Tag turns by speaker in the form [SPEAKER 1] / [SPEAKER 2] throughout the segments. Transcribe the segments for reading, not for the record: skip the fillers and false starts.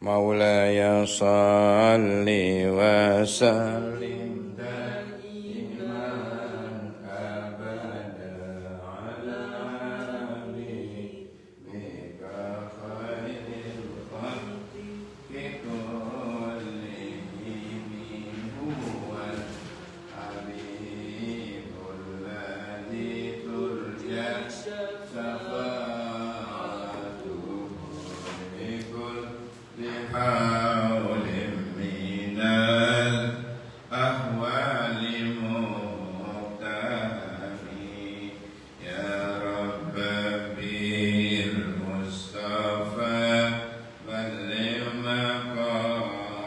[SPEAKER 1] مولاي صل وسلم دائما أبدا على حبيبك خير الخلق كلهم هو الحبيب الذي ترجى شفاعته بكل حول من الأهوال مقتحم يا رب بالمصطفى بلغ مقاصدنا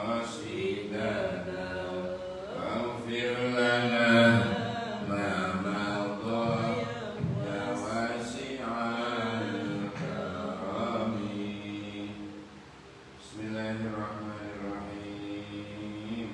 [SPEAKER 1] واغفر لنا ما مضى يا واسع الكرم. Bismillahirrahmanirrahim.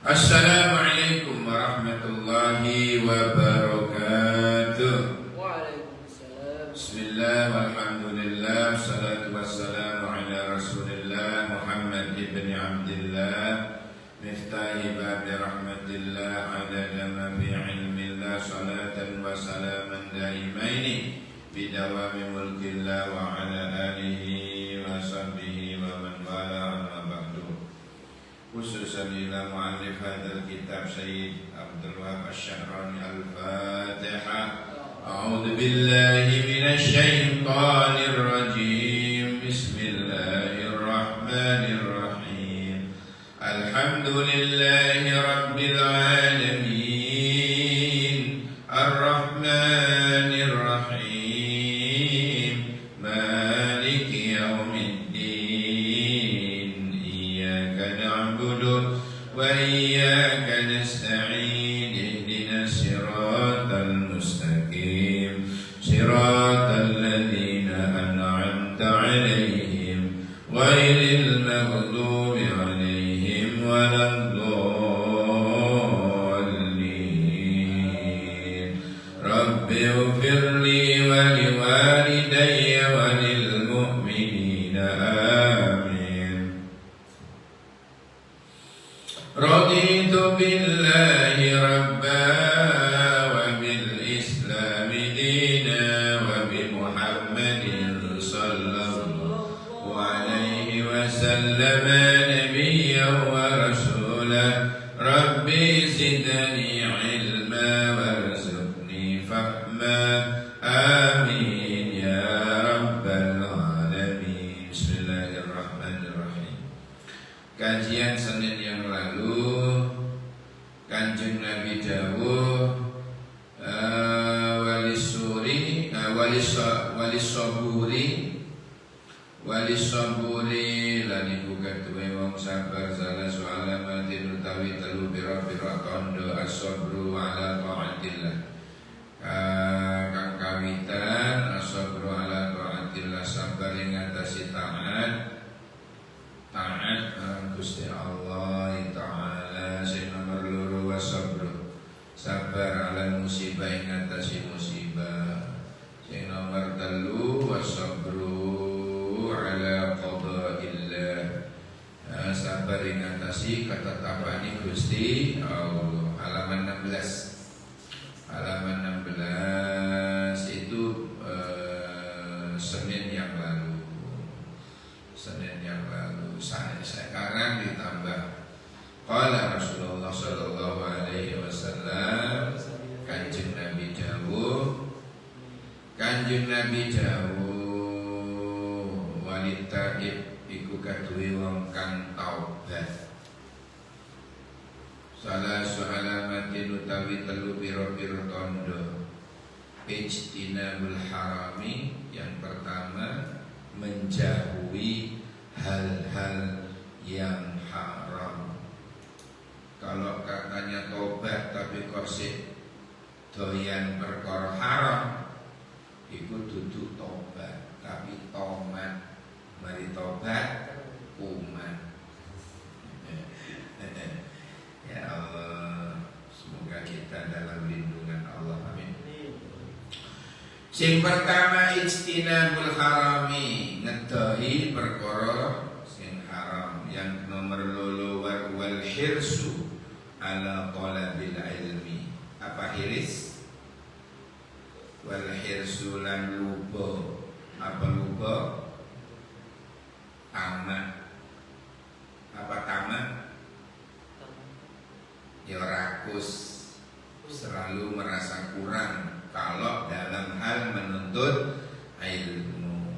[SPEAKER 1] Assalamualaikum warahmatullahi wabarakatuh.
[SPEAKER 2] Waalaikumsalam.
[SPEAKER 1] Bismillah walhamdulillah salatu wassalamu ala rasulillah Muhammad ibn Abdillah miftahi babi rahmatillah adada ma fi ilmillah salatan wa salaman daimaini bidawami mulkillah wa ala alihi wa sahbihi wa man wala amma ba'du. Khususan ila mu'allif hadal kitab Sayyid Abdul Wahab Asy-Syahrani Al-Fatihah. A'udzu billahi minasy syaithanir rajim. Bismillahirrahmanirrahim. Alhamdulillahi rabbil alamin. Ar-Rahmanir Rahim. Maliki yaumiddin. Iyyaka na'budu wa iyyaka nasta'in. Ihdinas siratal mustaqim. Siratal ladzina an'amta 'alaihim ghairil maghdubi 'alaihim waladdallin. Rabbi ighfirli wa liwalidayya wa lil mu'minina amin. Raditu billahi rabba wa bil islami dina wa bi Muhammadin sallallahu alaihi wasallam nabiyyan wa rasulan. Rabbi zidni ilma warzuqni fahma. Amin ya rabbal alamin. Bismillahirrahmanirrahim. Kajian Senin yang lalu Kanjeng Nabi dawuh walisaburi lan iku ketuwe wong sabar salah su'alamatin utawi telu pira-pira tondo as-sabru ala ta'atillah. Kang kawitan as-sabru ala ta'atillah, sabar ing atase taat Gusti Allah Ta'ala. Sing nomor loro wasabru, sabar ala musibah ing atase musibah. Sing nomor telu wasabru ala qada'illah, sabar ing atase ketetapane Gusti Allah. Halaman 16 itu Senin yang lalu. Sekarang ditambah qala Rasulullah sallallahu alaihi wasallam. Kanjeng Nabi dawuh walitaib iku kaduwe wong kang taubat. Salah su'alamatin utawi telu pira-pira tondo. Ijtinabul harami, yang pertama menjauhi hal-hal yang haram. Kalau katanya tobat tapi kok sik doyan perkara haram, iku dudu tobat tapi tomat. Mari tobat umat. Ya Allah, semoga kita dalam lindungan Allah. Amin. Sing pertama ijtinabul harami, ngedahi perkara sing haram. Yang nomor loro wal hirsu ala talabil ilmi. Apa hiris? Wal hirsu lan lupa. Apa lupa? Tamak. Apa tamak? Ya rakus, selalu merasa kurang kalau dalam hal menuntut ilmu.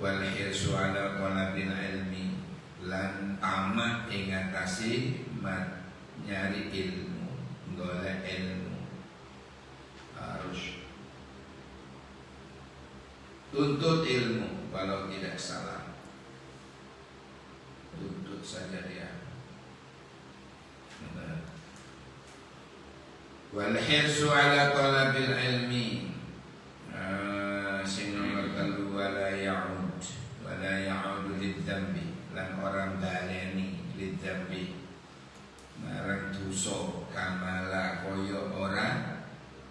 [SPEAKER 1] Wal hirsu ala talabil ilmi, lan tamak ing ngatasi nyari ilmu, golek ilmu. Harus tuntut ilmu, kalau tidak salah tuntut saja dia. Wal hirsu ala talabil ilmi, sing nomor telu wala ya'ud lidzambi, lan orang baleni lidzambi marang dosa kamala kaya ora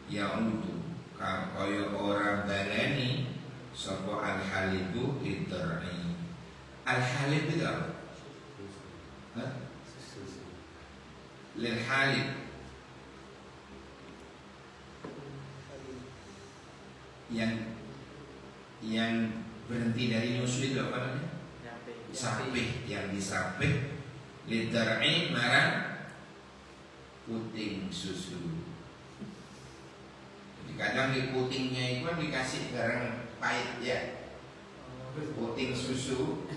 [SPEAKER 1] ya'udu kaya orang baleni sapa al halibu lidzar'i. Al halib itu apa? Lil halib yang berhenti dari nyusu itu apa namanya? Sapih, yang disapih. Lidar'i marang puting susu. Jadi kadang di putingnya itu kan dikasih barang pahit ya. Puting susu.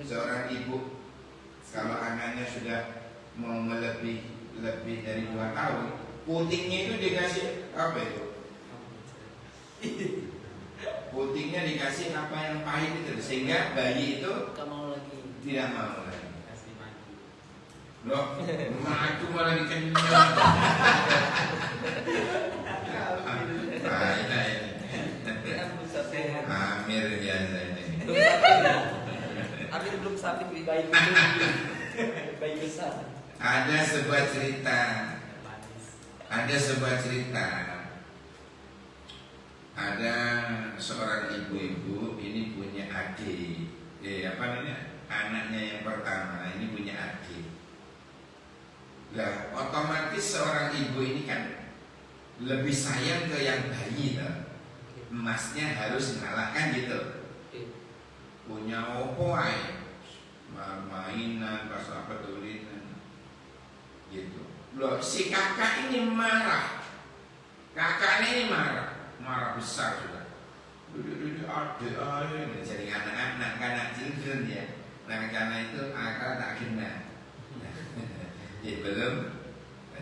[SPEAKER 1] Seorang ibu kalau anaknya sudah mau lebih dari 2 tahun, putingnya itu dikasih apa itu? Putingnya dikasih apa yang pahit itu, sehingga bayi itu tidak mau lagi. Loh, madu malah dikenyang. Amir biasa ini.
[SPEAKER 2] Amir belum sampai bayi besar.
[SPEAKER 1] Ada sebuah cerita. Ada seorang ibu-ibu ini punya adik. Anaknya yang pertama ini punya adik. Lah, otomatis seorang ibu ini kan lebih sayang ke yang bayi toh. Emasnya harus ngalahkan gitu. Punya opo ae. Mainan pas apa tulisan gitu. Loh, si kakak ini marah. Kakaknya ini marah besar sudah. Duduk adik ae jadi anak-anak kanak children ya. Nah, karena itu akal tak kena. Ya belum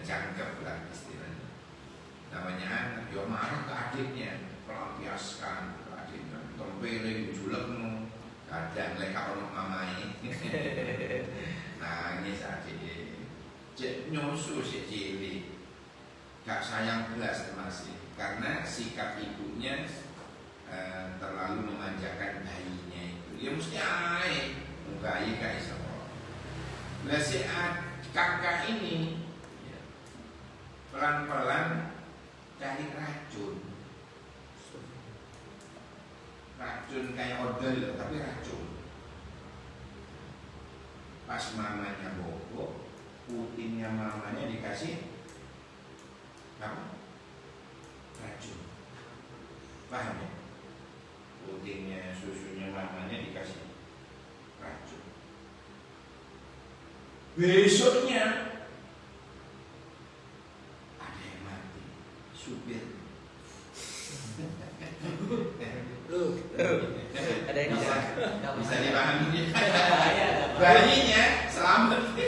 [SPEAKER 1] cangkep lah istilahnya. Namanya anak, dia marah ke adiknya, pelampiaskan ke adiknya, tempeling, julekmu, kadang leka ono mamai. Nangis adik, cek nyusu si cilik, gak sayang belas masih, karena sikap ibunya terlalu memanjakan bayinya itu. Ya mesti ae, bayi gak iso. Lah si kakak ini pelan-pelan cari racun kayak odol tapi racun. Pas mamanya bobo, putingnya mamanya dikasih apa? Racun. Paham ya? Putingnya, susunya mamanya dikasih racun. Besoknya ada yang mati, supir.
[SPEAKER 2] Ada yang
[SPEAKER 1] bisa dipahami. Bayinya selamat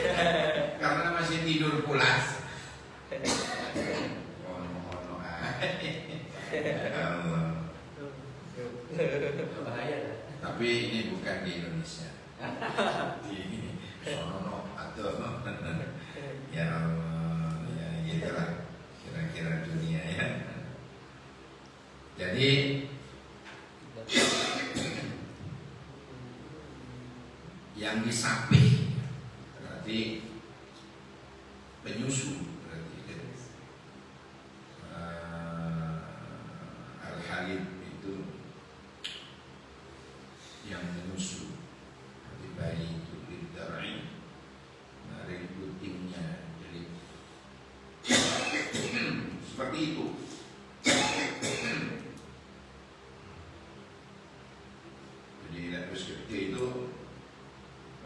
[SPEAKER 1] karena masih tidur pulas. Ono
[SPEAKER 2] bahaya.
[SPEAKER 1] Tapi ini bukan di Indonesia. Di sono atau ya gitulah kira-kira dunia ya. Jadi yang disapih berarti penyusu berarti seperti itu. Jadi lapis gede itu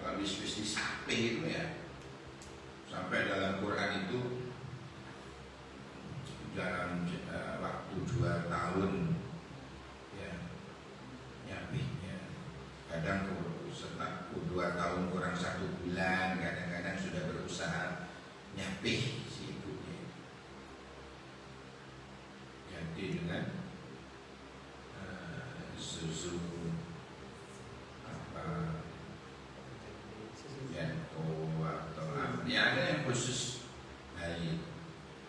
[SPEAKER 1] kalau wis disape itu ya, sampai dalam Quran itu dalam waktu 2 tahun ya nyapihnya, kadang setelah 2 tahun kurang 1 bulan, kadang-kadang sudah berusaha nyapih si ibunya, ganti dengan susu apa Denko atau ya ada yang khusus bayi.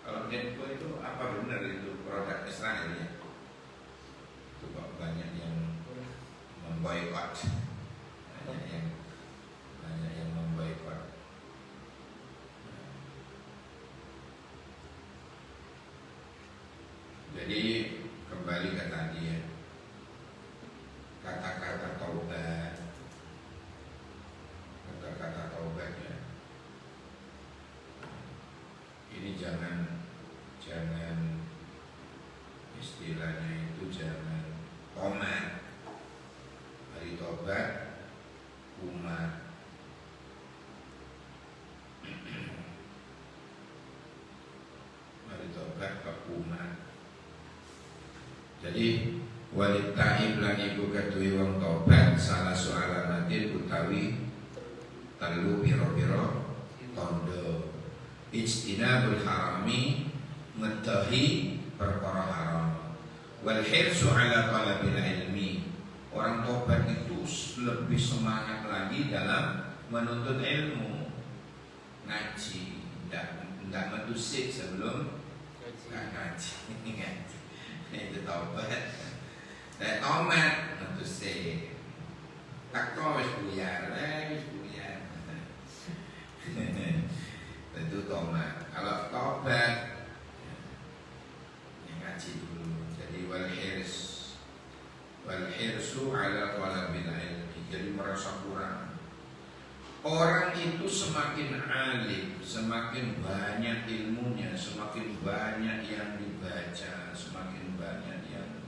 [SPEAKER 1] Kalau Denko itu apa benar itu produk Israel ya? Itu kok banyak yang memboikot, banyak yang memboikot. Jadi kembali ke tadi ya, kata-kata taubat, kata-kata taubat ya. Ini jangan istilahnya itu jangan tomat. Hari tobat umat. Hari tobat ke umat. Jadi walid taib lan iku kedue wong tobat salah soalamatin utawi telu pira-pira tondo. Ijtinabul harami ngedahi perkara haram. Wal hirsu ala talabil ilmi. Orang tobat itu lebih semangat lagi dalam menuntut ilmu. Ngaji, tidak medusik sebelum ngaji. Itu tobat. Dan tomat medusik. Tak tahu wis buyar, itu tomat. Kalau tobat yang ngaji dulu. Jadi wal hirsu ala talabil ilmi. Jadi merasa kurang. Orang itu semakin alim, semakin banyak ilmunya, semakin banyak yang dibaca, semakin banyak yang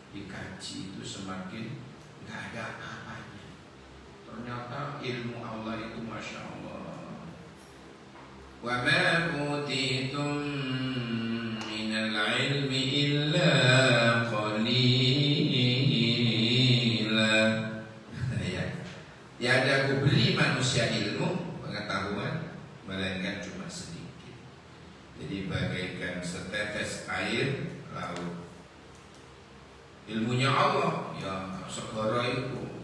[SPEAKER 1] dikaji, itu semakin nggak ada apa-apanya. Ternyata ilmu Allah itu masya Allah. Wa ma utitum minal ilmi illa qalila. Ya ada aku beli manusia ilmu pengetahuan melainkan cuma sedikit. Jadi bagaikan setetes air laut. Ilmunya Allah ya segoro itu.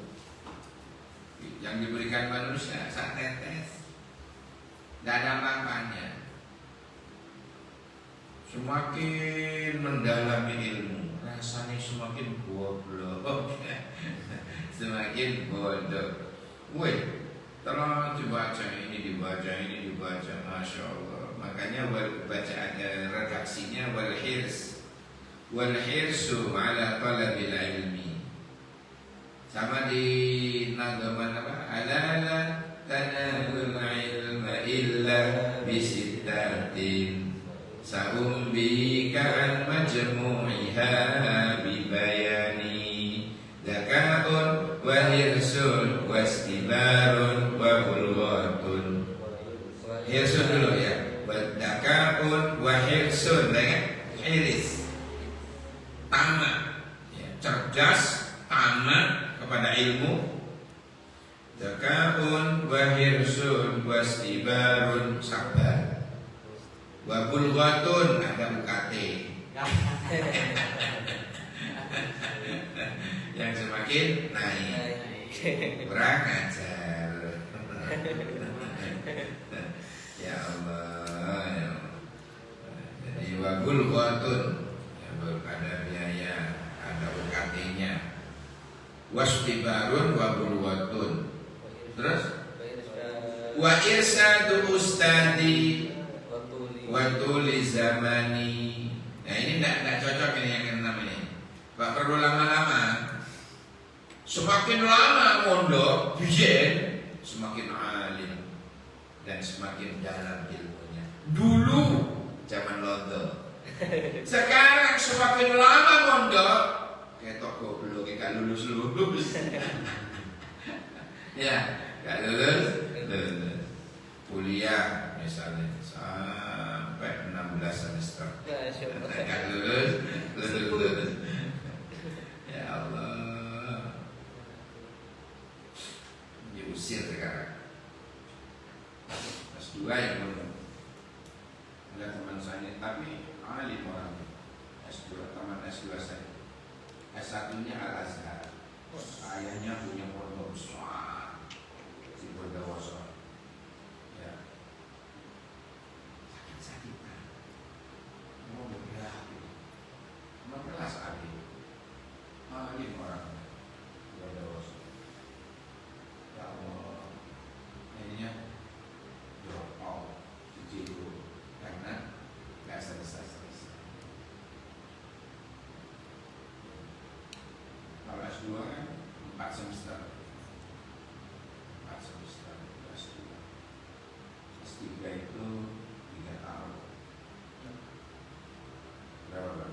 [SPEAKER 1] Yang diberikan manusia setetes. Tidak ada apa-apanya. Semakin mendalami ilmu, rasanya semakin goblok, semakin bodoh. Woi, tolong dibaca ini dibaca, masya Allah. Makanya bacaan redaksinya wal hirsu ala talabil ilmi. Sama di nagaman apa? Ala tanalul ilma illa bisittatin sa'umbika an majmu'iha bibayani zaka'un wa hirsun wa istibarun wa bulghatun. Hirsun dulu ya. Zaka'un wa hirsun, hiris, tamat ya, cerdas, tamat kepada ilmu. Zaka'un wa hirsun wa istibarun, sabar. Wa bulghatun, ada UKT. Yang semakin naik. Kurang ajar. Ya Allah, ya Allah. Jadi wa bulghatun, ya, ada biaya, ada UKT-nya. Wastibarun wa bulghatun. Terus wa irsadu ustadi wa tuli zamani. Nah ini tidak cocok ini yang keenam ini. Gak perlu lama-lama. Semakin lama mondok, bijen, semakin alim dan semakin dalam ilmunya. Dulu zaman londo Sekarang semakin lama mondok, ketok goblok gak lulus. Ya, gak lulus. Kuliah misalnya sampai 16 semester. Gak lulus. Ya Allah. Diusir sekarang. S2 yang belum. Ada teman saya, tapi alim orang S2, teman S2 saya. S1-nya Al-Azhar. Ayahnya punya pondok besar di Bondowoso. Ya. Sakit-sakitan. Mau bergerak. Mengelas alim. Alim orang Bondowoso. Ya Allah. Ininya drop out. Dijiru. Karena nggak selesai. Kalau S2 kan 4 semester. S2. S3 itu 3 tahun. Berapa?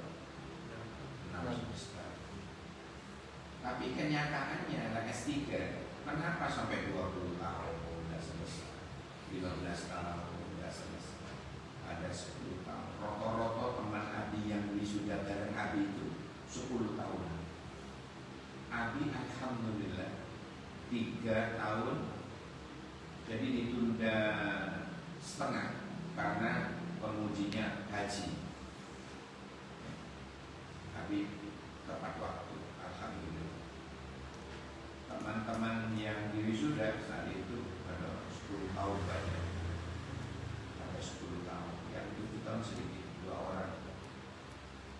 [SPEAKER 1] 6 semester. Tapi kenyataannya lah S3 kenapa sampai 20 tahun nggak selesai, 15 tahun nggak selesai, ada 10 tahun. Roto-roto teman Abi yang wisuda bareng Abi itu 10 tahun. Abi alhamdulillah 3 tahun, jadi ditunda setengah karena pengujinya haji. Abi tepat waktu, alhamdulillah. Teman-teman yang wisuda saat itu ada 10 tahun banyak, ada 10 tahun, yang 7 tahun sedikit, 2 orang.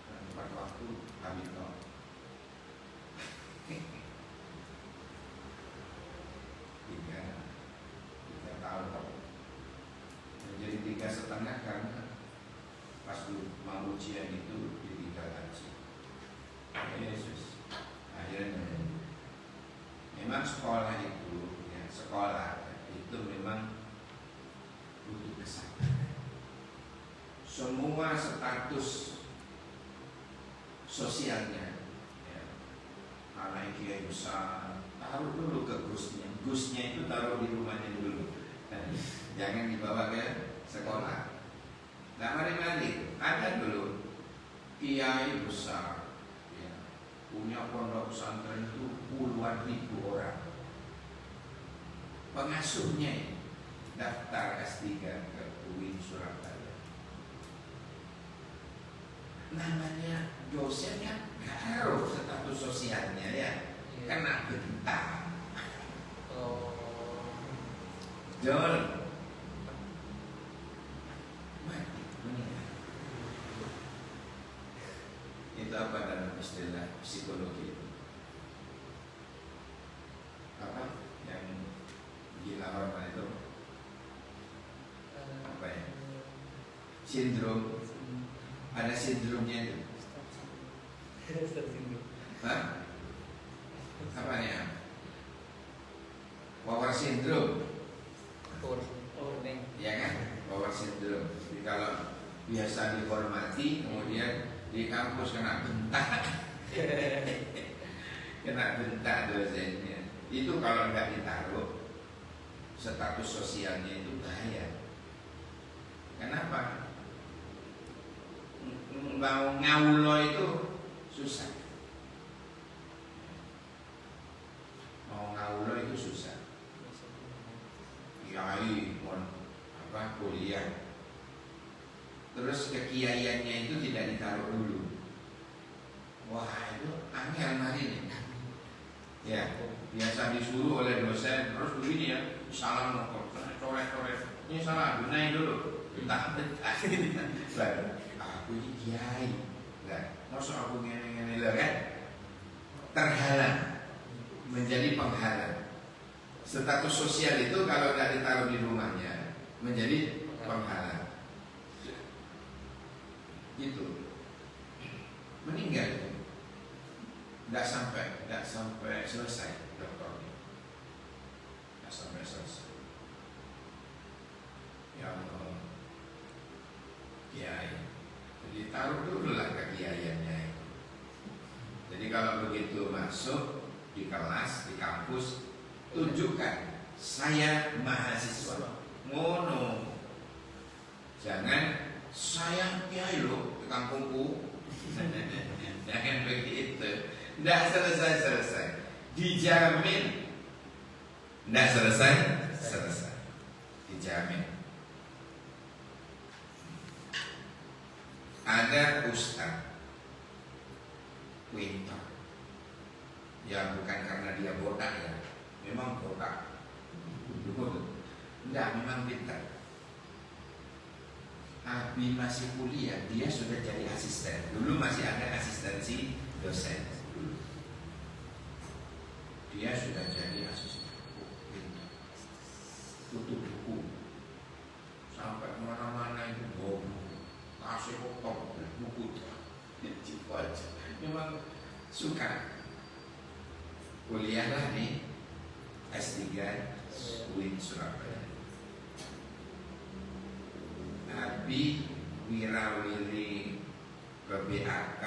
[SPEAKER 1] Dan tepat waktu kami tahu. Tiga tahun. Menjadi 3,5 karena pas mau ujian itu ditinggal haji. Yesus. Akhirnya memang sekolah itu, ya, sekolah itu memang butuh kesabaran. Semua status sosialnya, ya, anak kiai besar, taruh dulu ke gusnya. Gusnya itu taruh di rumahnya dulu. Jangan dibawa ke sekolah. Nah, mari-mari ada dulu kiai besar, ya, punya pondok pesantren itu puluhan ribu orang. Pengasuhnya daftar S3 ke UIN Surabaya. Namanya dosennya nggak taruh status sosialnya, ya, kena bentak. Jol mati, meninggal. Itu apa dalam istilah psikologi itu? Apa yang gila hormat itu? Apa ya? Sindrom. Ada sindromnya itu. Hah? Apa ya? Power syndrome. Ya kan, power syndrome. Jadi kalau biasa dihormati, kemudian di kampus kena bentak, kena bentak dosennya. Itu kalau nggak ditaruh status sosialnya itu bahaya. Kenapa? Mau ngaulo itu susah. Mau ngaulo itu susah. Kiai kuliah, terus kekiaiannya itu tidak ditaruh dulu. Wah, itu angel hari ini. Ya, biasa disuruh oleh dosen, terus begini ya, salam coret-coret. Ini salah, gunain dulu. Bentar. Aku ini kiai, nggak. Maksud aku ngene-ngene lah kan? Terhalang, menjadi penghalang. Status sosial itu kalau nggak ditaruh di rumahnya menjadi penghalang. Itu meninggal, nggak sampai selesai dokternya, nggak sampai selesai. Ya Allah, kiai. Jadi taruh dulu lah kekiaiannya. Jadi kalau begitu masuk di kelas, di kampus, tunjukkan saya mahasiswa. Ngono. Jangan saya kiai loh di kampungku. Jangan begitu. Tidak selesai. Dijamin tidak selesai. Dijamin. Ada ustaz pintar. Ya bukan karena dia botak ya. Memang botak. Enggak, memang pintar. Abi masih kuliah, dia sudah jadi asisten. Dulu masih ada asistensi dosen. Dia sudah jadi asisten. Tutup buku sampai kemana-mana itu kasih kotor buku cipu aja. Memang suka. Kuliahlah di S3 UIN Surabaya. Abi wirawiri ke BAK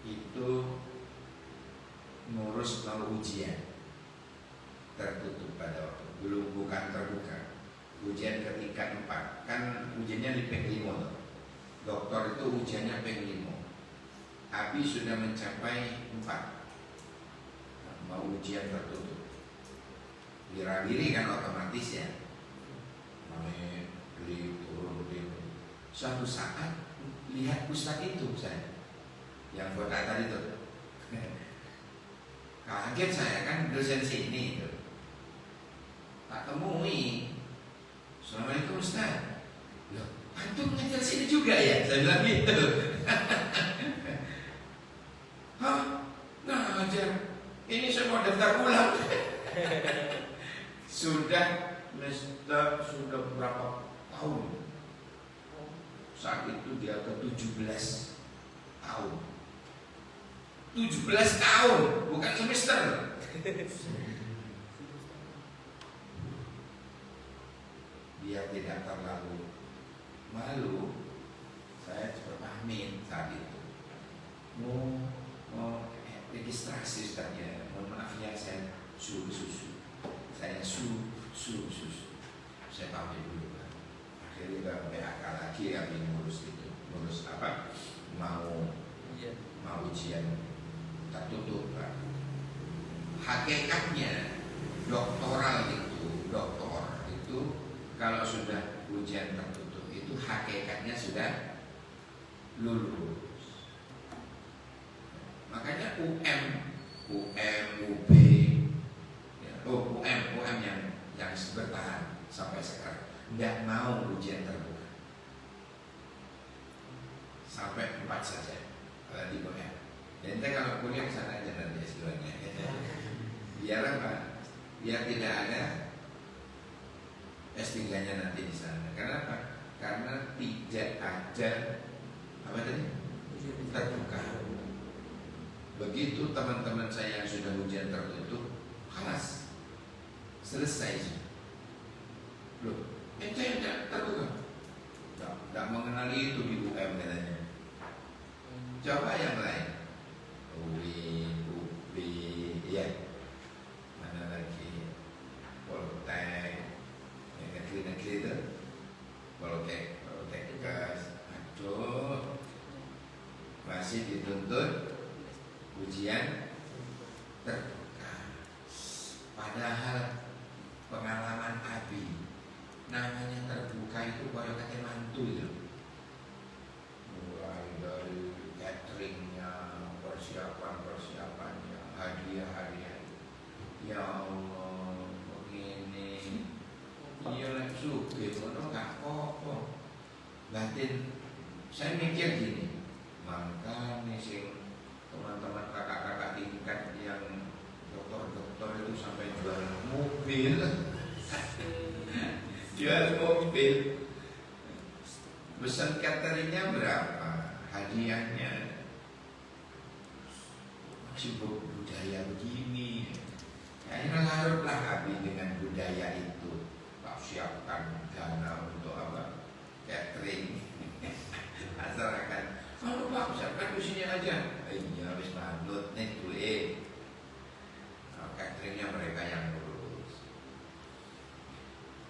[SPEAKER 1] itu ngurus mau ujian tertutup pada waktu belum, bukan terbuka. Ujian ketika 4 kan ujiannya di PEK 5. Doktor itu ujiannya PEK 5. Abi sudah mencapai 4. Mau ujian tertutup. Wirawiri kan otomatis ya. Naik beli turun beli. Suatu saat lihat ustaz itu saya yang botak tadi itu. Kaget saya kan dosen sini itu. Tak temui. Assalamualaikum ustaz. Loh, antum ngajar sini juga ya? Saya bilang gitu. Hah? Ngajar? Ini saya mau daftar ulang. Sudah berapa tahun? Saat itu dia ke 17 tahun. 17 tahun, bukan semester. Dia tidak terlalu malu. Saya cepat pahamin saat itu. Mau registrasi ustaznya. Mohon maaf ya, saya susu. Saya susu. Saya pamit dulu kan. Akhirnya ke PAK lagi kami ngurus itu. Ngurus apa? Mau ujian tertutup kan. Hakikatnya doktor itu kalau sudah ujian tertutup itu hakikatnya sudah lulus. Makanya UM, UB, ya, UM yang bertahan sampai sekarang tidak mau ujian terbuka sampai 4 saja kalau di UM. Dan kalau kuliah sana aja nanti S2-nya. Biar apa? Biar tidak ada S3-nya nanti di sana. Kenapa? Karena tidak ada apa tadi? Terbuka. Begitu teman-teman saya yang sudah ujian tertutup, kelas selesai. Loh, ente tidak terbuka? Tidak mengenali itu di UM katanya. Coba yang lain. UB, ya. Mana lagi? Poltek, yang negeri-negeri itu. Poltek gas. Aduh, masih dituntut ujian terbuka. Padahal pengalaman Abi namanya terbuka itu koyo kate mantu itu. Mulai dari cateringnya, persiapannya, hadiah. Ya Allah, begini. Iya lah sugih ngono gak apa-apa. Batin saya mikir gini, makanya sing teman-teman kakak-kakak tingkat yang dokter itu sampai jual mobil. Jual mobil. Pesan cateringnya berapa? Hadiahnya masih budaya begini. Akhirnya larutlah Abi dengan budaya itu. Tak siapkan dana untuk apa? Catering. Masyarakat, kalau Pak Ustaz di sini aja. Iya, habis manut nih tuh cateringnya mereka yang ngurus.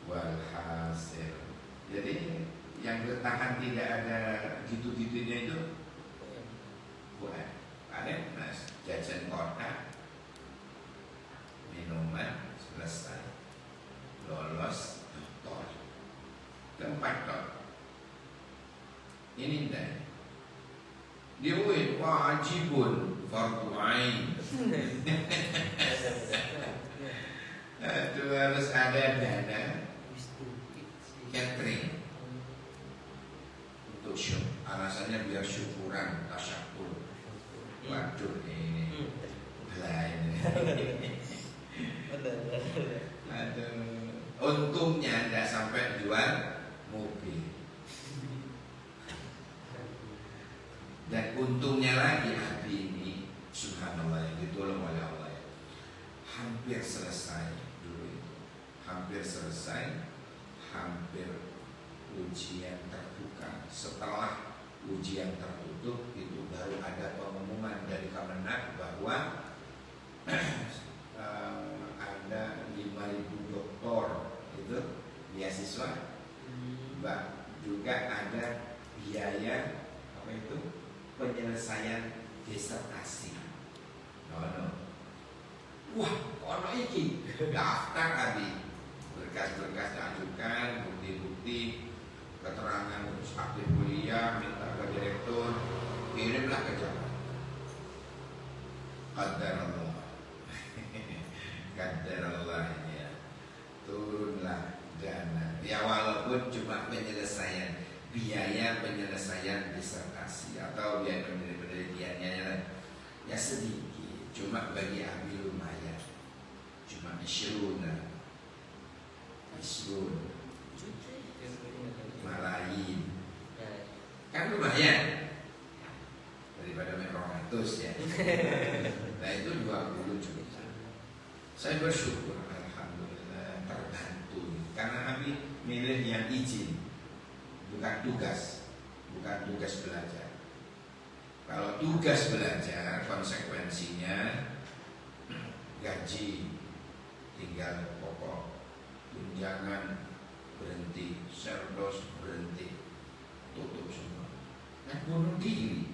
[SPEAKER 1] Walhasil, jadi yang bertahan tidak ada gitu-gitunya itu bukan. Ada mas jajan kota, minuman selesai, lolos dokter, tempat dokter. Ini enggak. Dia wajibun fardu ain. Itu harus ada dana catering untuk syukur. Alasannya biar syukuran, tasyakur. Waduh ini lain. Aduh, untungnya tidak sampai jual mobil. Dan untungnya lagi Abi ini, subhanallah, yang ditolong oleh Allah, hampir selesai dulu itu, hampir selesai, hampir ujian terbuka. Setelah ujian tertutup itu baru ada pengumuman dari Kemenak bahwa ada 5.000 doktor itu beasiswa, juga ada biaya apa itu penyelesaian disertasi. Wah, ono iki daftar Abi, berkas-berkas diajukan, bukti-bukti, keterangan terus aktif kuliah, minta ke direktur, kirimlah ke Jakarta. Qadarullah. Qadarullah ya. Turunlah dana. Ya walaupun cuma penyelesaian biaya penyelesaian disertasi atau biaya penelitiannya ya sedikit, cuma bagi Abi lumayan, cuma isrun malayin kan lumayan daripada 200 ya. Nah itu 20 juta. Saya bersyukur alhamdulillah terbantu karena Abi milih yang izin, bukan tugas belajar. Kalau tugas belajar konsekuensinya gaji tinggal pokok, tunjangan berhenti, serdos berhenti, tutup semua. Nah bunuh diri.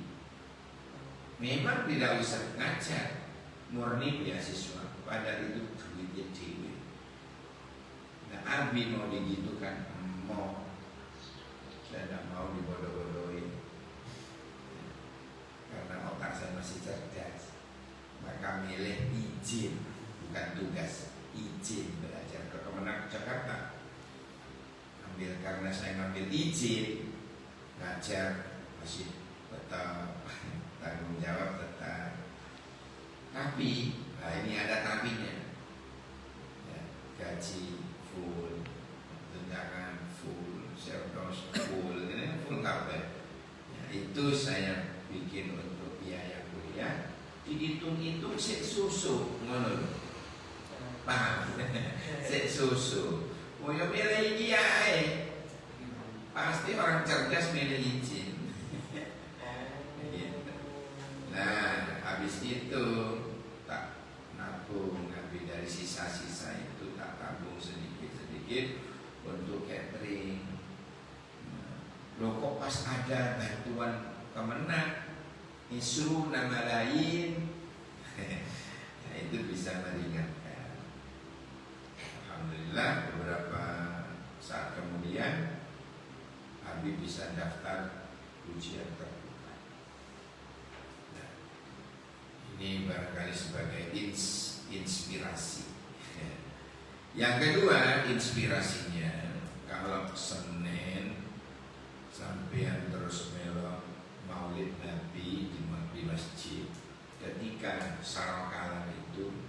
[SPEAKER 1] Memang tidak usah ngajar, murni beasiswa, padahal itu duitnya dewi. Nah Abi mau digitukan, mau. Saya tidak mau dibodoh-bodohin karena otak saya masih cerdas. Maka milih izin, bukan tugas, izin belajar ke Kemenak Jakarta. Ambil karena saya ngambil izin, ngajar masih tetap tanggung jawab tetap. Tapi, nah ini ada tapinya. Ya, gaji full, tunjangan full, serdos full, ini full kabel. Ya, itu saya bikin untuk biaya kuliah. Dihitung-hitung sik susu, ngono. Paham? Sik susu. Mau yang milih iki ae. Pasti orang cerdas milih izin. Nah, habis itu tak nabung, habis dari sisa-sisa itu tak tabung sedikit-sedikit untuk catering. Loh kok pas ada bantuan Kemenak, isu nama lain, nah itu bisa meringankan. Alhamdulillah beberapa saat kemudian Abi bisa daftar ujian terbuka. Nah, ini barangkali sebagai inspirasi. Yang kedua inspirasinya, kalau Senin sampean terus melok Maulid Nabi di masjid, ketika sarakalah itu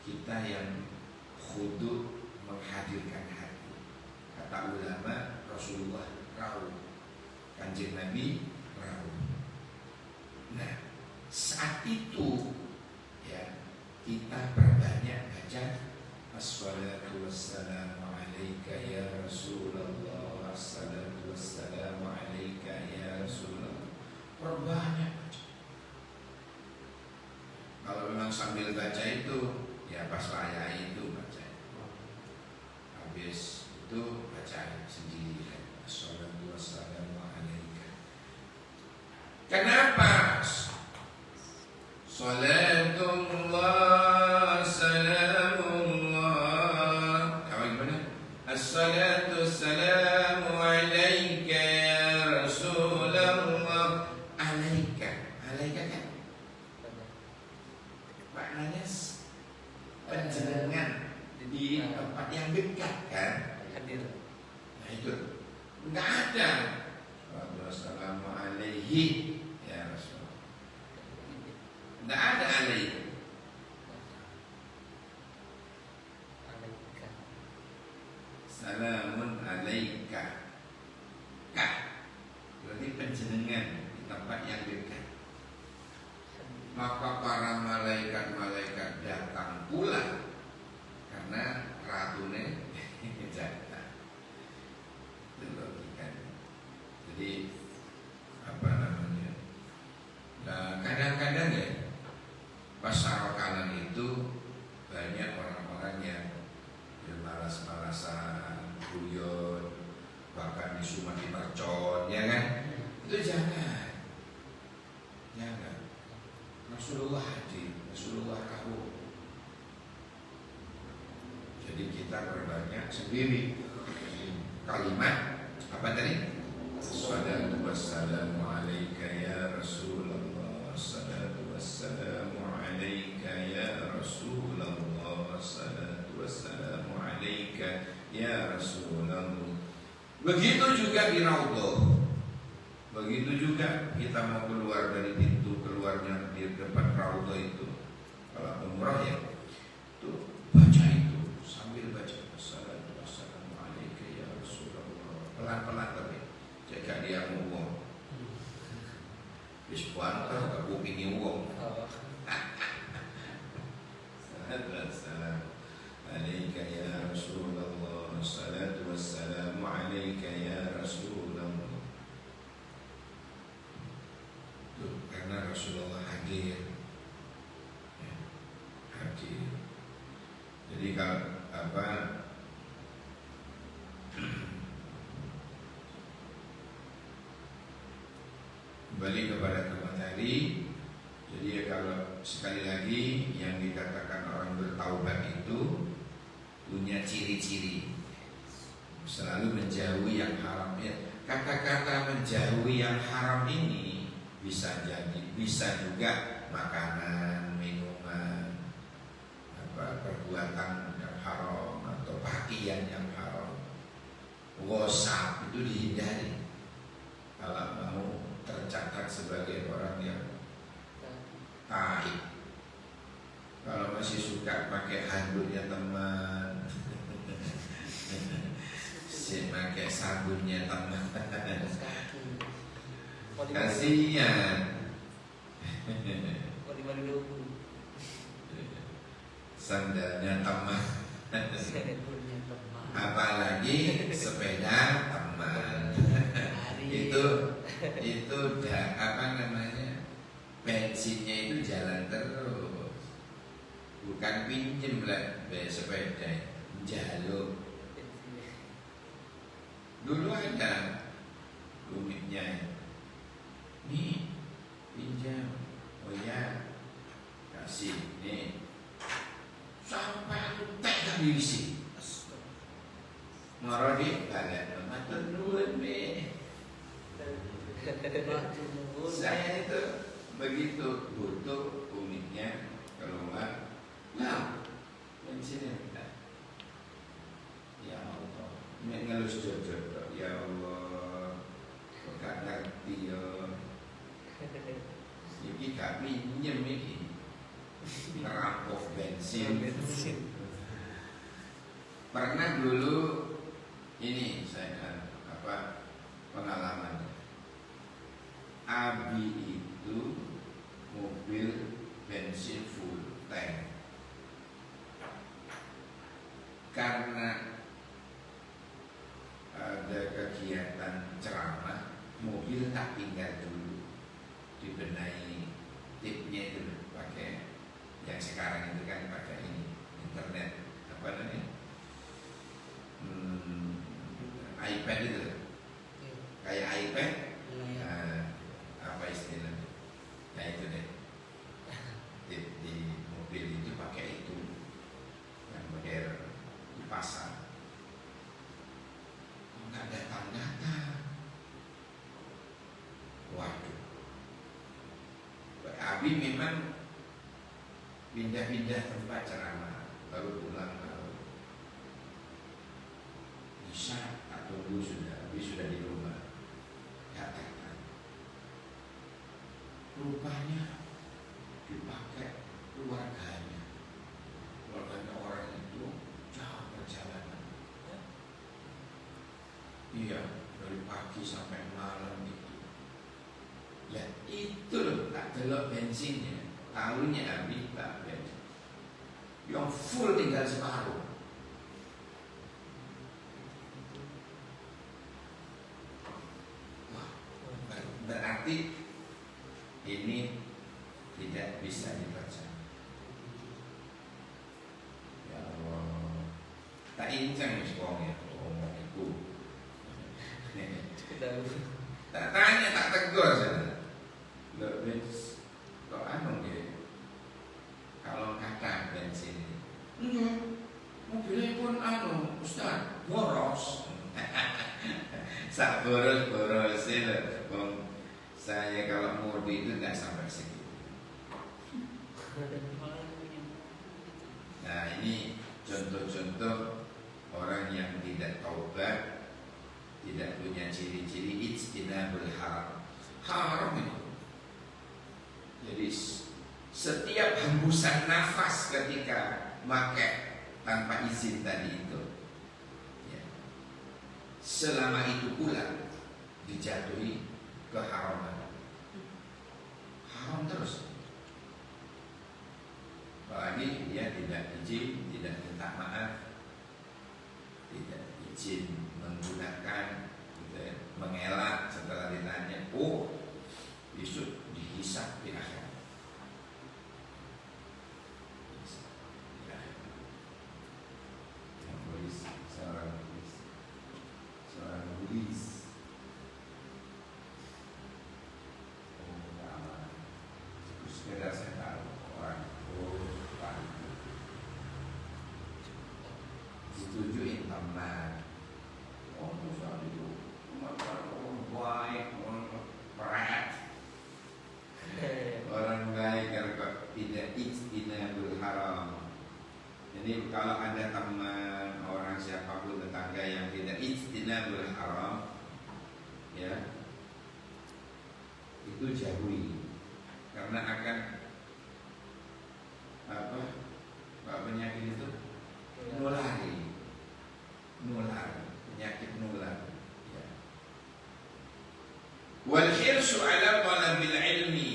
[SPEAKER 1] kita yang khudu menghadirkan hati. Kata ulama, Rasulullah rawu, Kanjeng Nabi rawu. Nah, saat itu ya kita perbanyak baca assalatu wassalamu alaika ya Rasulullah, assalatu wassalamu alaika sendiri. Assalatu wassalamu alaika. Kenapa? Salatullah salamullah. Apa gimana? Assalatu wassalamu alaika ya Rasulullah. Alaika, alaika kan maknanya penjenengan di tempat yang dekat kan?
[SPEAKER 2] Hadir.
[SPEAKER 1] Nah itu nggak ada. Wassalamu alaihi ya Rasulullah. Nggak ada alaihi.
[SPEAKER 2] Alaika.
[SPEAKER 1] Salamun alaika. Kah berarti penjenengan di tempat yang dekat. Maka para malaikat-malaikat datang pula karena ratune datang. Itu logikanya. Jadi apa namanya? Nah, kadang-kadang ya pas sarokanan itu banyak orang-orang yang malas-malasan, guyon, bahkan disumat di mercon, ya kan? Itu jangan. Rasulullah hadir, Rasulullah tahu. Jadi kita berbanyak sendiri kalimat apa tadi? Salatu wassalamu alaika ya Rasulullah. Salatu wassalamu alaika ya Rasulullah. Salatu wassalamu alaika ya Rasulullah. Begitu juga di Raudhah. Begitu juga kita mau keluar dari pintu keluarnya di depan Raudhah itu, kalau umrah ya, itu baca itu sambil baca Assalatu wassalamu alaika ya Rasulullah. Pelan-pelan tapi jaga dia ngomong. Bis puan ke kupingi wong. Salatu wassalamu alaika ya Rasulullah. Salatu wassalamu alaika ya Rasulullah. Karena Rasulullah hadir, ya, hadir. Jadi kalau apa kembali kepada tema tadi. Jadi ya kalau sekali lagi yang dikatakan orang bertaubat itu punya ciri-ciri, selalu menjauhi yang haram. Ya, kata-kata menjauhi yang haram ini bisa juga makanan, minuman, perbuatan yang haram atau pakaian yang haram. Gosap itu dihindari kalau mau tercatat sebagai orang yang taib. Kalau masih suka pakai handuknya teman, pakai sabunnya teman, kasihan. Sandalnya teman, apalagi sepeda teman. itu apa namanya, bensinnya itu jalan terus, bukan pinjem lah sepeda, jalur. Dulu ada rumitnya, nih pinjam, oh ya kasih nih, sampai tak diisi, moro di balik matur nuwun be. Saya itu begitu butuh umitnya keluar, nah bensinnya minta, ya Allah, ini ngelus jodoh, ya Allah, kok gak ngerti ya. Jadi gak minjem ini, ngerampok bensin. Pernah dulu ini saya pengalaman. Abi itu mobil bensin full tank. Karena ada kegiatan ceramah, mobil tak tinggal dulu, dibenahi tipnya itu pakai yang sekarang itu kan pakai ini internet apa namanya, iPad itu, kayak iPad. Apa istilahnya? Ya itu deh. Di mobil itu pakai itu yang modern di pasar. Nggak datang-datang. Waduh. Abi memang pindah-pindah tempat ceramah, baru pulang kalau bisa atau tunggu sudah, Abi sudah di rumah. Katakan, rupanya dipakai keluarganya orang itu jauh perjalanan. Iya, dari pagi sampai malam itu. Ya itu loh, tak delok bensinnya. Tahunya Abi tak bensin. Yang full tinggal separuh. Wah, berarti ini tidak bisa dibaca. Ya Allah, tak incang sekolahnya ngomong itu. Tak tanya, tak tegur saja. Lebih kok anu dia. Kalau kata bensin, enggak, mobilnya pun anu, Ustaz, boros. Sak boros itu. Saya kalau mudik itu nggak sampai segitu. Nah ini contoh-contoh orang yang tidak taubat, tidak punya ciri-ciri ijtinabul haram. Haram itu. Jadi setiap hembusan nafas ketika pakai tanpa izin tadi itu, ya, selama itu pula dijatuhi keharaman. Haram terus. Apalagi dia tidak izin, tidak minta maaf, tidak izin menggunakan, gitu ya, mengelak setelah ditanya, oh besok dihisab di akhirat. Seorang polis. Sekedar saya tahu orang setujuin teman. Soal itu orang baik, orang berat. Orang baik kalau tidak ijtinabul haram. Jadi kalau ada teman, orang siapapun tetangga yang tidak ijtinabul haram, ya, itu jauhi. Karena akan apa penyakit itu nular, penyakit nular. Ya. Wal hirsu ala talabil ilmi.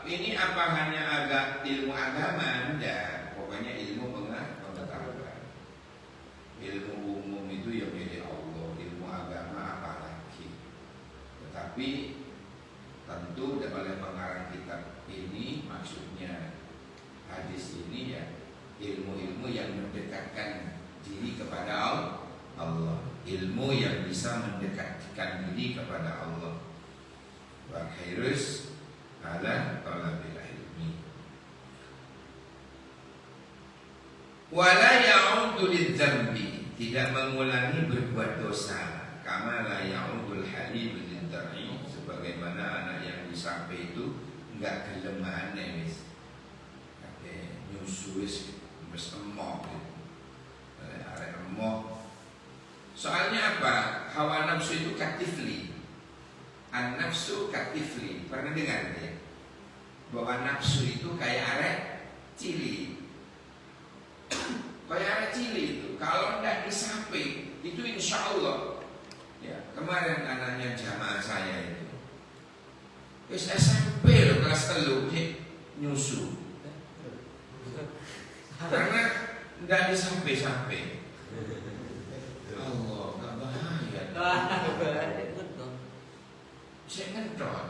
[SPEAKER 1] Ini apa hanya agak ilmu agama? Enggak, pokoknya ilmu pengetahuan. Ilmu umum itu yang milik Allah, ilmu agama apalagi. Tetapi tentu oleh pengarang kitab ini, maksudnya hadis ini ya ilmu-ilmu yang mendekatkan diri kepada Allah, ilmu yang bisa mendekatkan diri kepada Allah. Wa khairus ala talabil ilmi. Wala ya'udu lidzambi, tidak mengulangi berbuat dosa. Kama la ya'udul halim lidzar'i, sebagaimana anak yang disampai itu enggak gelem wis. Kate nyusu wis emok gitu. Arek emok. Soalnya apa? Hawa nafsu itu katifli. An-nafsu katifli. Pernah dengar ya? Bahwa nafsu itu kayak arek cili. Kayak arek cili itu kalau tidak disamping itu insya Allah. Ya, kemarin anaknya jamaah saya itu wis SMP loh, kelas 3 nyusu. Karena tidak disampai-sampai. Allah, gak bahaya. Saya ngedot.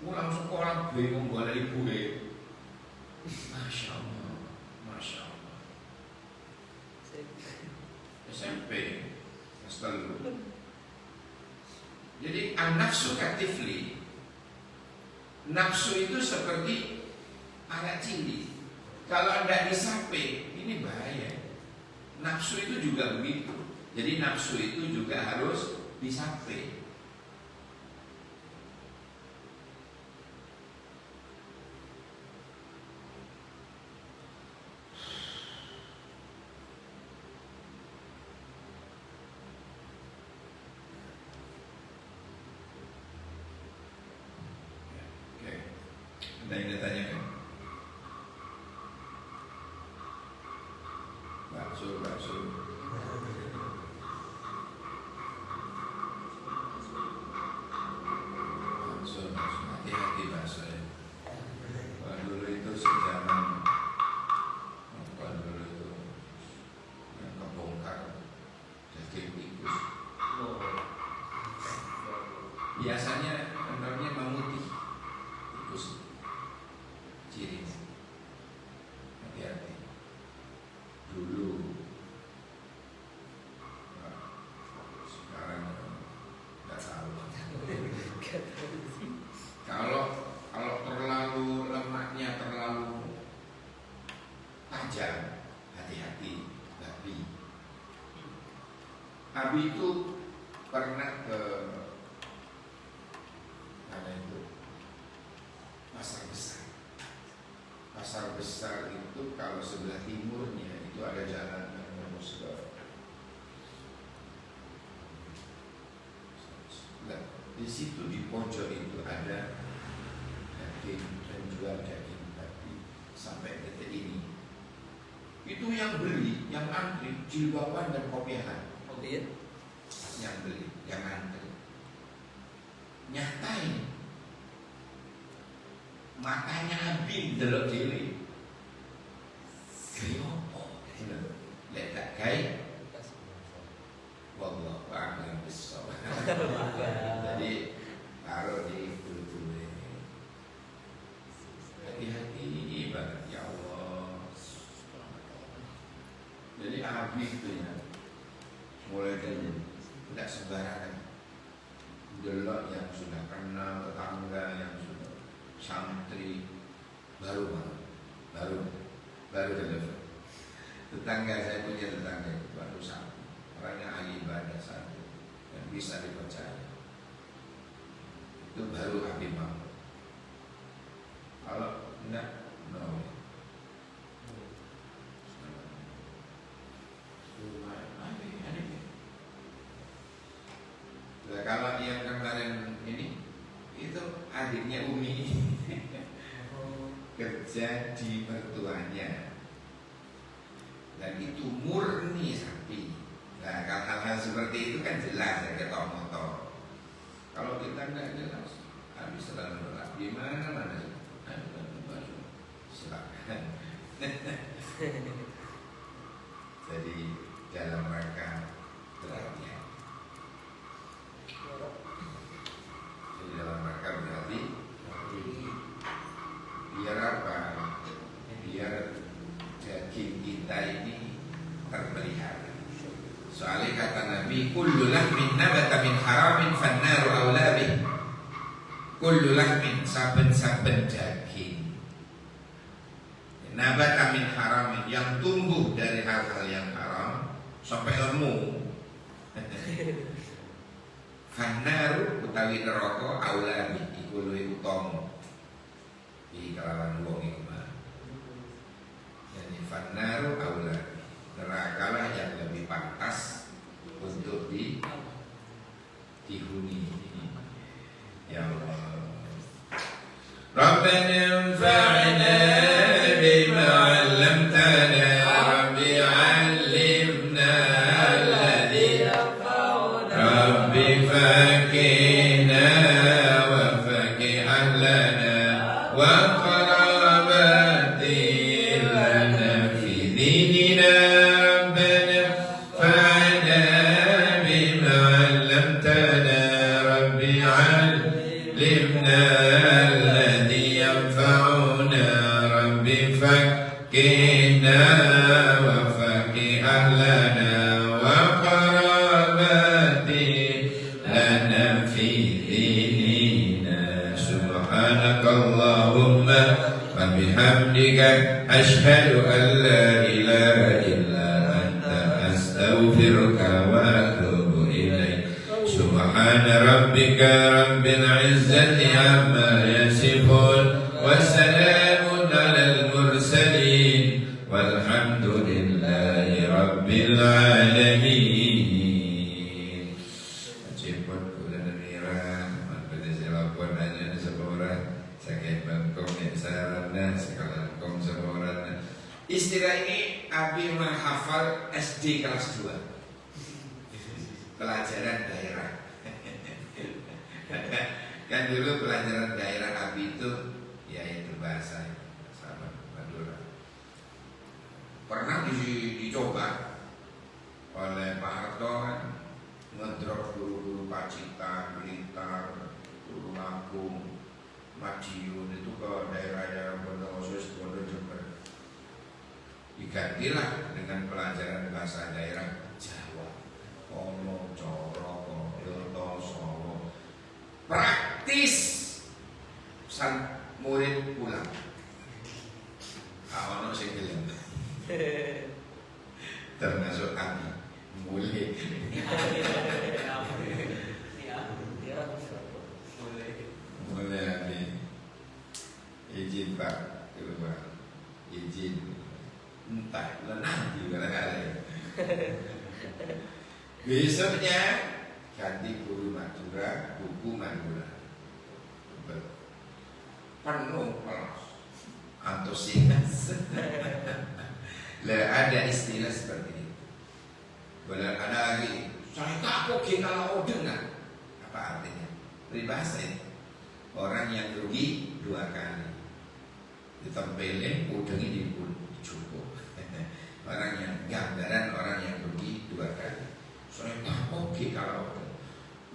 [SPEAKER 1] Pulang sekolah bingung boleh ibu Masya Allah, Masya Allah. SMP Selalu. Jadi an-nafsu katifli. Nafsu itu seperti anak cilik. Kalau tidak disape, ini bahaya. Nafsu itu juga begitu. Jadi nafsu itu juga harus disape. Ada yang ditanyakan? Bakso. Bakso, hati-hati bakso ya. Kalau dulu itu sejaman apa dulu itu yang kebongkar jadi tikus. Biasanya endornya memutih tikus. Ciri hati-hati dulu. Sekarang nggak tahu. Kalau terlalu lemaknya terlalu tajam, hati-hati babi. Abi itu pernah ke mana itu pasar besar. Pasar besar itu kalau sebelah timurnya itu ada jalan di situ di pojok itu ada daging, penjual daging babi sampai detik ini. Itu yang beli, yang antri jilbaban dan kopiahan.
[SPEAKER 2] Kopiah?
[SPEAKER 1] Yang beli, yang antri. Nyatain matanya abin delok dhewe. Gawe opo? Lek tak gawe wallahu a'lam bissawab. Jadi taruh di kulture. Hati-hati banget ya Allah. Jadi abis itu ya mulai dari tidak sembarangan delok yang sudah kenal, tetangga yang sudah santri, baru telepon. Tetangga saya punya tetangga itu baru satu, orangnya ahli ibadah satu yang bisa dipercaya. Itu baru Habib Mahmud. Kalau enggak, no. Nah, kalau yang kemarin ini itu adiknya Umi kerja di mertuanya dan itu murni sapi. Nah, hal-hal seperti itu kan jelas ya ketok-motor. Kalau kita nggak jelas, habis terlalu berat. Gimana mana? Silakan. Jadi dalam rangka berhati-hati. Jadi dalam rangka berhati-hati. Biar apa? Biar daging kita ini terpelihara. Soalnya kata Nabi, kullu lahmin nabata min haramin fannaru awla bih. Kullu lahmin, saben-saben daging nabata min haramin, yang tumbuh dari hal-hal yang haram sampai lemu. Fannaru utawi neraka awla bih, iku luwih utama di kalawan wong iku mah. Jadi fannaru awla, nerakalah yang lebih pantas untuk dihuni. Ya Allah. Rabbana anfa'na bima 'allamtana, Rabbi 'allimna alladhi yanfa'una, Rabbi fakina wa faqih ahlana wa qarabati lana fi dinina. Rabbana fa'na bima 'allamtana, Rabbi 'allimna alladhi yanfa'una, Rabbi fakina wa faqih ahlana wa qarabati bihamdika asyhadu an la ilaha illa anta astaghfiruka wa atubu ilaik. Subhana rabbika rabbil izzati amma yasifun wa salamun alal mursalin walhamdulillahi rabbil alamin. Istilah ini Abi menghafal SD kelas 2, pelajaran daerah. Kan dulu pelajaran daerah Abi itu yaitu bahasa Madura. Pernah dicoba oleh Pak Harto kan, ngedrop guru-guru Pacitan, Blitar, Tulungagung, Madiun itu ke daerah-daerah Bondowoso, Jember. Digantilah dengan pelajaran bahasa daerah Jawa, Kono, Coro, Kono, Solo. Praktis murid pulang. Ono sing gelem. Termasuk Abi mulai. Mulai Abi. Izin Pak, keluar. Izin. Entah, lenang juga kali. Besoknya ganti guru Madura, buku Madura. Penuh kelas, antusias. Lah ada istilah seperti itu. Benar ada lagi. Saya takut kalau dengar. Apa artinya? Peribahasa ini. Orang yang rugi 2 kali. Ditempelin, udangnya dicukup. Orang yang gambaran orang yang rugi 2 kali. Soalnya takut kalau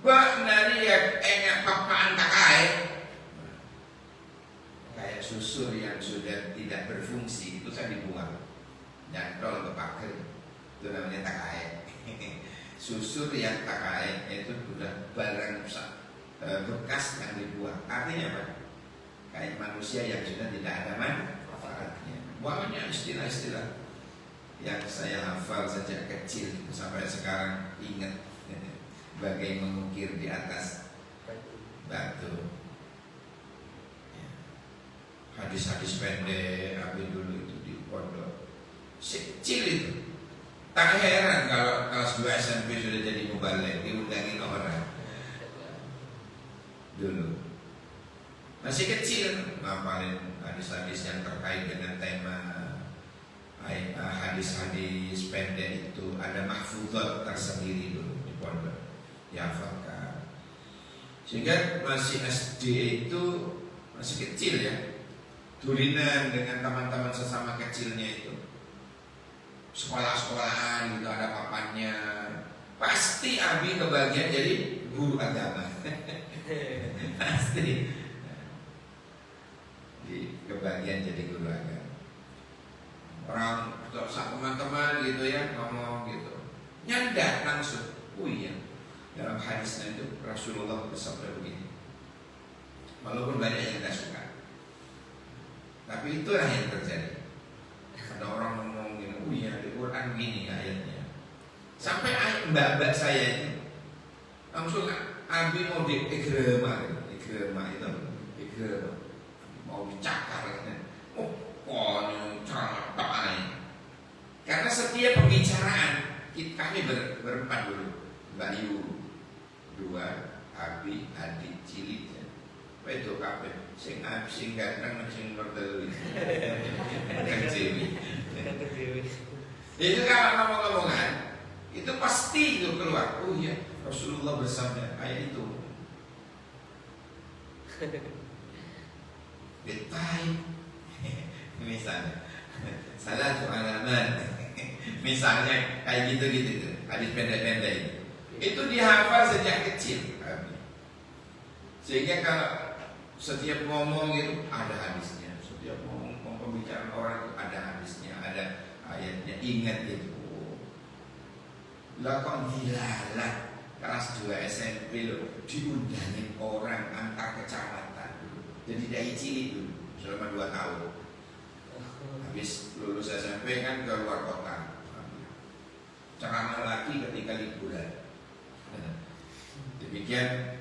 [SPEAKER 1] bak dari ya enggak papaan tak kayak susur yang sudah tidak berfungsi itu kan dibuang, nyantol ke pagar, itu namanya takai. Susur yang takai itu sudah barang bekas yang dibuang. Artinya apa? Kayak manusia yang sudah tidak ada manfaatnya. Banyak istilah-istilah yang saya hafal sejak kecil sampai sekarang ingat. Bagai mengukir di atas batu. Hadis-hadis pendek Abi dulu itu di pondok kecil itu. Tak heran kalau kelas 2 SMP sudah jadi mubalik, diundangin orang dulu. Masih kecil ngapalin hadis-hadis yang terkait dengan tema hadis-hadis pendek itu. Ada mahfuzat tersendiri dulu di pondok dihafalkan. Sehingga masih SD itu masih kecil ya, tulinan dengan teman-teman sesama kecilnya itu, sekolah-sekolahan gitu ada papannya. Pasti Abi kebagian jadi guru agama. Pasti kebagian jadi guru agama. Orang teman-teman gitu ya ngomong gitu, nyandak langsung. Oh iya, dalam hadisnya itu Rasulullah bersabda begini. Walaupun banyak yang tidak suka, tapi itulah yang terjadi. Ada orang ngomong gini, oh iya di Quran gini ayatnya. Sampai mbak-mbak saya itu langsung Abi mau diigrema itu mau dicakar gitu. Oh, tak aja. Karena setiap pembicaraan kami berempat dulu, Mbak Yu 2, Abi, adik cilik. Itu kabeh sing ganteng sing berdelu. Itu kalau ngomong-ngomongan itu pasti itu keluar. Oh iya, Rasulullah bersabda ayat itu. Betai. Misalnya salatu alaman. Misalnya kayak gitu-gitu hadis pendek-pendek itu dihafal sejak kecil. Sehingga kalau setiap ngomong itu ada hadisnya, setiap ngomong pembicaraan orang itu ada hadisnya, ada ayatnya, ingat itu. Lah kok dilalah kelas 2 SMP loh diundangin orang antar kecamatan dulu. Jadi dari cilik dulu selama 2 tahun Habis lulus SMP kan ke luar kota. Ceramah lagi ketika liburan. Demikian